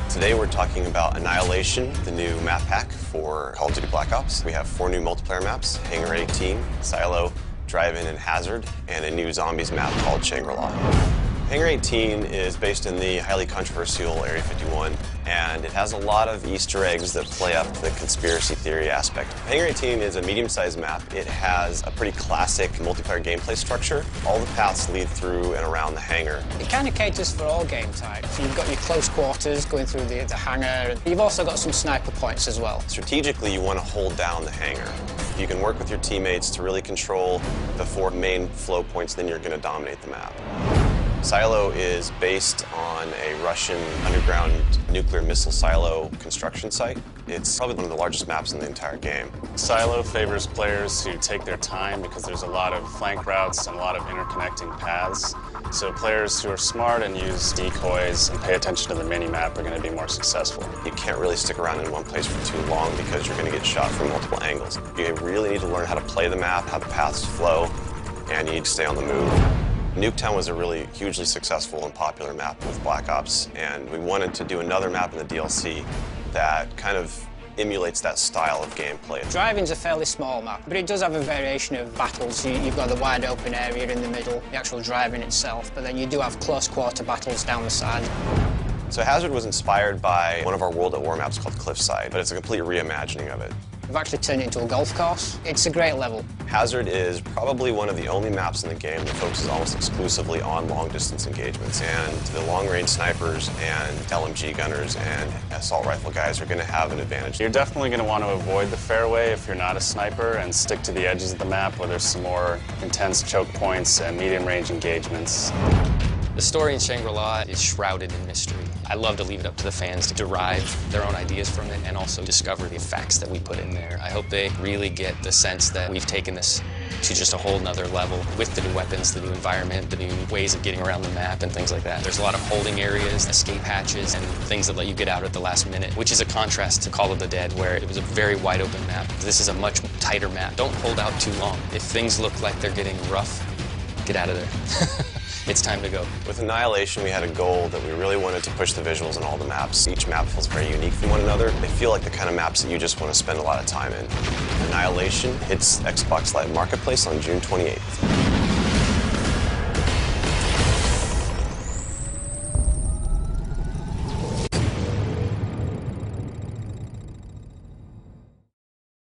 Today we're talking about Annihilation, the new map pack for Call of Duty Black Ops. We have 4 new multiplayer maps: Hangar 18, Silo, Drive-In, and Hazard, and a new zombies map called Shangri-La. Hangar 18 is based in the highly controversial Area 51, and it has a lot of Easter eggs that play up the conspiracy theory aspect. Hangar 18 is a medium-sized map. It has a pretty classic multiplayer gameplay structure. All the paths lead through and around the hangar. It kind of caters for all game types. You've got your close quarters going through the hangar. You've also got some sniper points as well. Strategically, you want to hold down the hangar. If you can work with your teammates to really control the 4 main flow points, then you're going to dominate the map. Silo is based on a Russian underground nuclear missile silo construction site. It's probably one of the largest maps in the entire game. Silo favors players who take their time because there's a lot of flank routes and a lot of interconnecting paths. So players who are smart and use decoys and pay attention to the mini-map are going to be more successful. You can't really stick around in one place for too long because you're going to get shot from multiple angles. You really need to learn how to play the map, how the paths flow, and you need to stay on the move. Nuketown was a really hugely successful and popular map with Black Ops, and we wanted to do another map in the DLC that kind of emulates that style of gameplay. Drive-In's a fairly small map, but it does have a variation of battles. You've got the wide open area in the middle, the actual Drive-In itself, but then you do have close quarter battles down the side. So Hazard was inspired by one of our World at War maps called Cliffside, but it's a complete reimagining of it. We've actually turned it into a golf course. It's a great level. Hazard is probably one of the only maps in the game that focuses almost exclusively on long-distance engagements, and the long-range snipers and LMG gunners and assault rifle guys are going to have an advantage. You're definitely going to want to avoid the fairway if you're not a sniper and stick to the edges of the map where there's some more intense choke points and medium-range engagements. The story in Shangri-La is shrouded in mystery. I love to leave it up to the fans to derive their own ideas from it and also discover the facts that we put in there. I hope they really get the sense that we've taken this to just a whole nother level with the new weapons, the new environment, the new ways of getting around the map and things like that. There's a lot of holding areas, escape hatches, and things that let you get out at the last minute, which is a contrast to Call of the Dead, where it was a very wide open map. This is a much tighter map. Don't hold out too long. If things look like they're getting rough, get out of there. It's time to go. With Annihilation, we had a goal that we really wanted to push the visuals in all the maps. Each map feels very unique from one another. They feel like the kind of maps that you just want to spend a lot of time in. Annihilation hits Xbox Live Marketplace on June 28th.